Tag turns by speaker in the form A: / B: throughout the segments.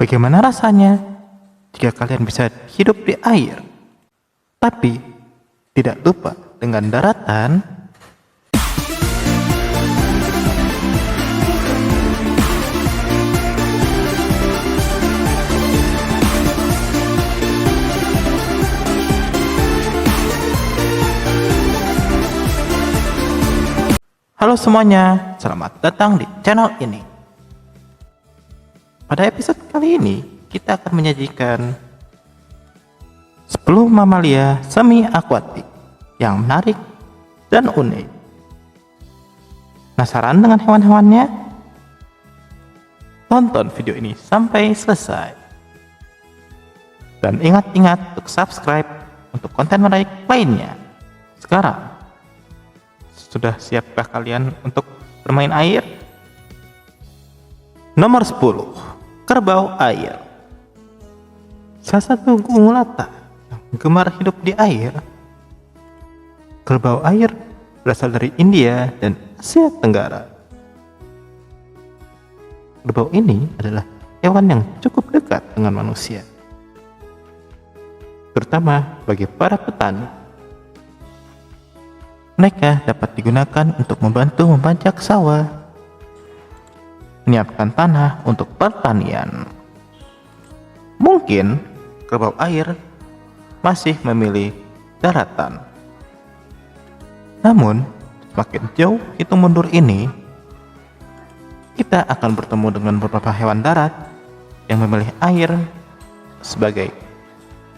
A: Bagaimana rasanya jika kalian bisa hidup di air, tapi tidak lupa dengan daratan? Halo semuanya, selamat datang di channel ini. Pada episode kali ini, kita akan menyajikan 10 mamalia semi akuatik yang menarik dan unik. Penasaran dengan hewan-hewannya? Tonton video ini sampai selesai. Dan ingat-ingat untuk subscribe untuk konten menarik lainnya. Sekarang, sudah siapkah kalian untuk bermain air? Nomor 10, kerbau air. Salah satu ungulata yang gemar hidup di air. Kerbau air berasal dari India dan Asia Tenggara. Kerbau ini adalah hewan yang cukup dekat dengan manusia, terutama bagi para petani. Mereka dapat digunakan untuk membantu membajak sawah, menyiapkan tanah untuk pertanian. Mungkin kerbau air masih memilih daratan. Namun, semakin jauh hitung mundur ini, kita akan bertemu dengan beberapa hewan darat yang memilih air sebagai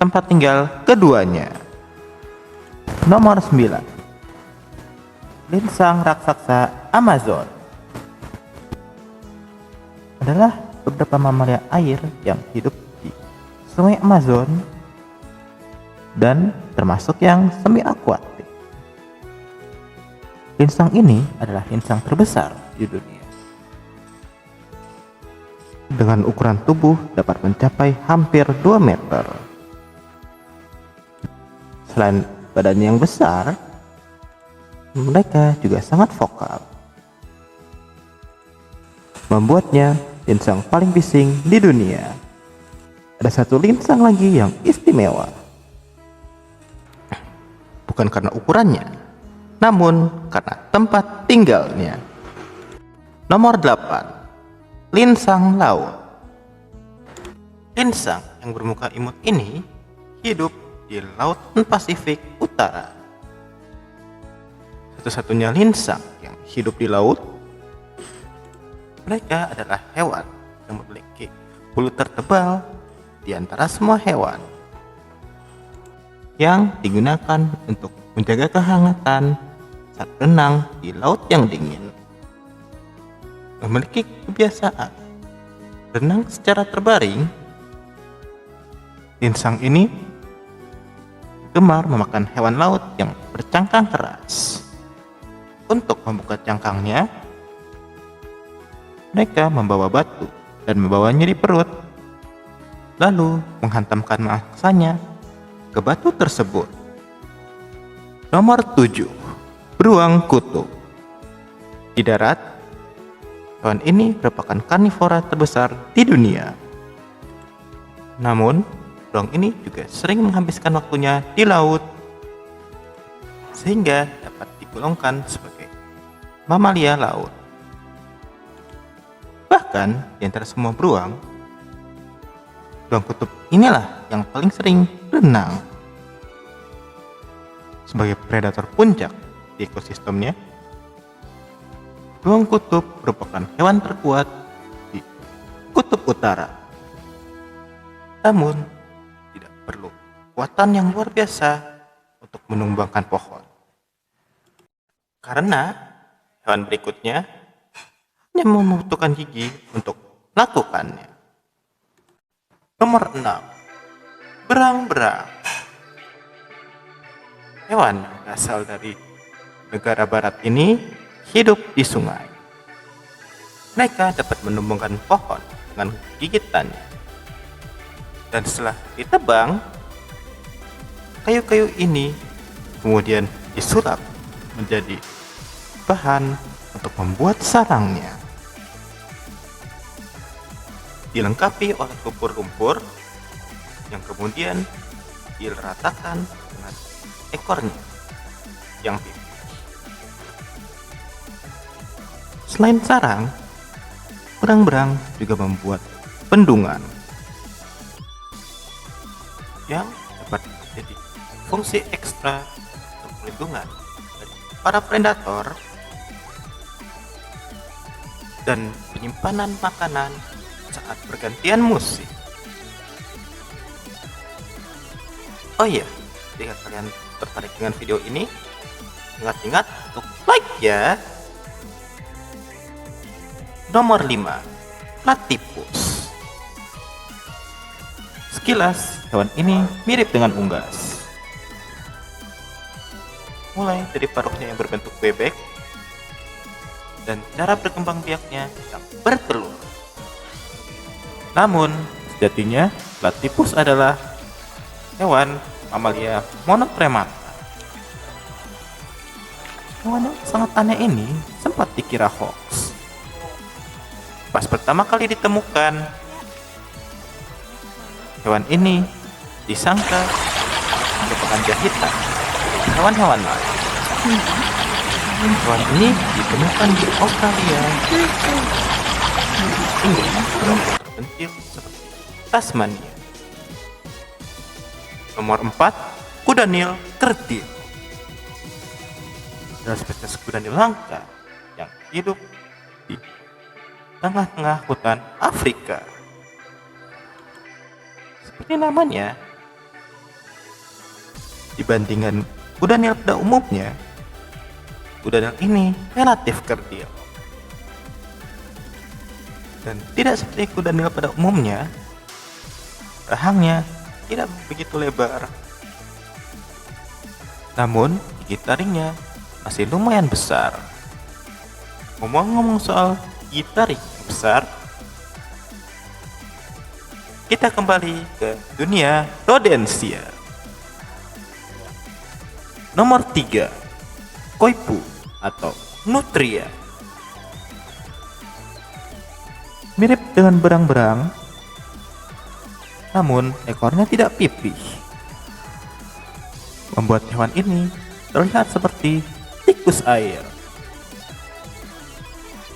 A: tempat tinggal keduanya. Nomor 9, linsang raksasa Amazon. Adalah beberapa mamalia air yang hidup di sungai Amazon dan termasuk yang semi akuatik. Linsang ini adalah linsang terbesar di dunia, dengan ukuran tubuh dapat mencapai hampir 2 meter. Selain badannya yang besar, mereka juga sangat vokal, membuatnya linsang paling bising di dunia. Ada satu linsang lagi yang istimewa, bukan karena ukurannya, namun karena tempat tinggalnya. Nomor 8, linsang laut. Linsang yang bermuka imut ini hidup di Laut Pasifik Utara. Satu-satunya linsang yang hidup di laut. Mereka adalah hewan yang memiliki bulu tertebal di antara semua hewan, yang digunakan untuk menjaga kehangatan saat renang di laut yang dingin. Memiliki kebiasaan renang secara terbaring, linsang ini gemar memakan hewan laut yang bercangkang keras. Untuk membuka cangkangnya, mereka membawa batu dan membawanya di perut, lalu menghantamkan mangsanya ke batu tersebut. Nomor 7, beruang kutub. Di darat, hewan ini merupakan karnivora terbesar di dunia. Namun, beruang ini juga sering menghabiskan waktunya di laut, sehingga dapat digolongkan sebagai mamalia laut. Bahkan di antara semua beruang kutub inilah yang paling sering berenang. Sebagai predator puncak di ekosistemnya, beruang kutub merupakan hewan terkuat di kutub utara. Namun, tidak perlu kekuatan yang luar biasa untuk menumbangkan pohon, karena hewan berikutnya hanya membutuhkan gigi untuk melakukannya. Nomor 6, berang-berang. Hewan yang berasal dari negara barat ini hidup di sungai. Mereka dapat menumbangkan pohon dengan gigitannya. Dan setelah ditebang, kayu-kayu ini kemudian disulap menjadi bahan untuk membuat sarangnya. dilengkapi oleh lumpur-lumpur yang kemudian diratakan dengan ekornya yang tipis. Selain sarang, berang-berang juga membuat bendungan yang dapat menjadi fungsi ekstra untuk perlindungan dari para predator dan penyimpanan makanan saat pergantian musim. Oh iya, jika kalian tertarik dengan video ini, ingat-ingat untuk like ya. Nomor 5, Platypus. Sekilas, hewan ini mirip dengan unggas. Mulai dari paruhnya yang berbentuk bebek dan cara berkembang biaknya yang bertelur. Namun, sejatinya Platypus adalah hewan mamalia monotremata. Hewan yang sangat aneh ini sempat dikira hoax. Pas pertama kali ditemukan, hewan ini disangka merupakan jahitan hewan-hewan lain. Hewan ini ditemukan di Australia. Ini terpencil seperti Tasmania. Nomor 4, kuda Nil kerdil. Adalah spesies kuda Nil langka yang hidup di tengah-tengah hutan Afrika. Seperti namanya, dibandingkan kuda Nil pada umumnya, kuda Nil ini relatif kerdil. Dan tidak seperti kuda Nil pada umumnya, rahangnya tidak begitu lebar. Namun, gigi taringnya masih lumayan besar. Ngomong-ngomong soal gigi taring besar, kita kembali ke dunia rodensia. Nomor 3, koipu atau nutria. Mirip dengan berang-berang, namun ekornya tidak pipih, membuat hewan ini terlihat seperti tikus air.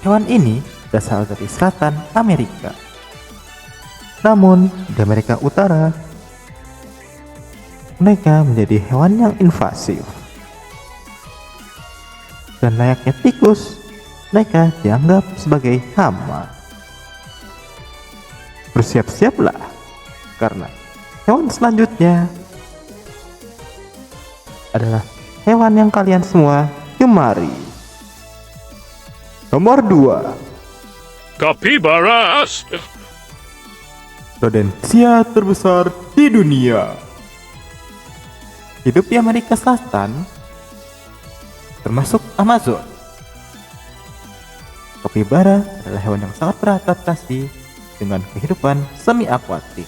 A: Hewan ini berasal dari selatan Amerika. Namun di Amerika Utara, mereka menjadi hewan yang invasif. Dan layaknya tikus, mereka dianggap sebagai hama. Bersiap-siaplah, karena hewan selanjutnya adalah hewan yang kalian semua gemari. Nomor 2,
B: Capybaras.
A: rodensia terbesar di dunia. Hidup di Amerika Selatan, termasuk Amazon. Capybara adalah hewan yang sangat beradaptasi dengan kehidupan semi akuatik.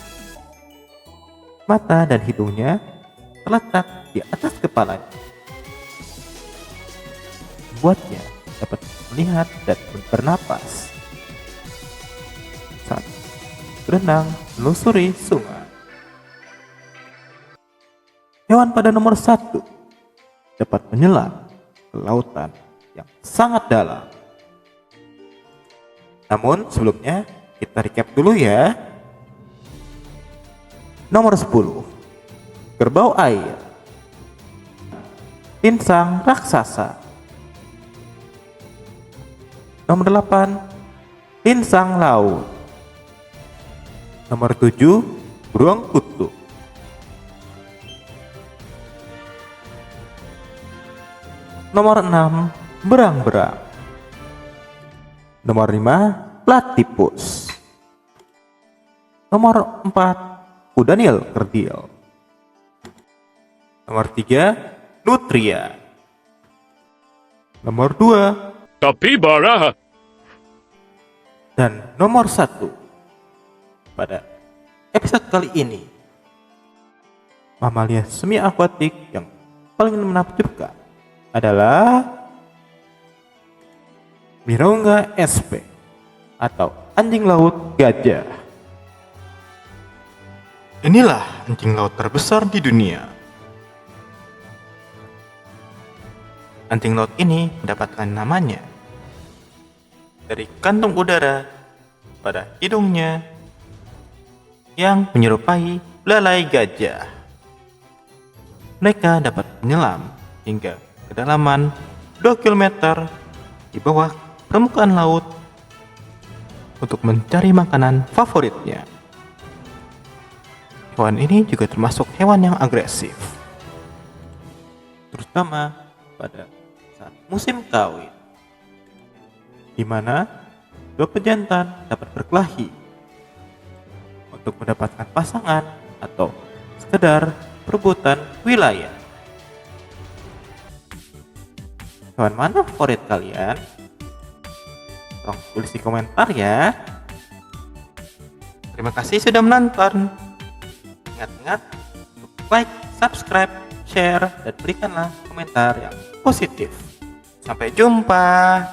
A: Mata dan hidungnya terletak di atas kepalanya, membuatnya dapat melihat dan bernapas saat berenang menelusuri sungai. Hewan pada nomor 1 dapat menyelam ke lautan yang sangat dalam. Namun sebelumnya kita recap dulu ya. Nomor 10, kerbau air, pinsang raksasa. Nomor 8, pinsang laut. Nomor 7, beruang kutub. Nomor 6, berang-berang. Nomor 5, platypus. Nomor 4, kuda Nil kerdil. Nomor 3, nutria. Nomor 2,
B: Capybara.
A: dan nomor 1 pada episode kali ini, mamalia semi akuatik yang paling menakjubkan adalah Mirounga sp atau anjing laut gajah. Inilah anjing laut terbesar di dunia. Anjing laut ini mendapatkan namanya dari kantung udara pada hidungnya yang menyerupai belalai gajah. Mereka dapat menyelam hingga kedalaman 2 km di bawah permukaan laut untuk mencari makanan favoritnya. Hewan ini juga termasuk hewan yang agresif, terutama pada saat musim kawin, di mana dua pejantan dapat berkelahi untuk mendapatkan pasangan atau sekedar perebutan wilayah. Hewan mana favorit kalian? Tolong tulis di komentar ya. Terima kasih sudah menonton. Ingat-ingat untuk like, subscribe, share, dan berikanlah komentar yang positif. Sampai jumpa.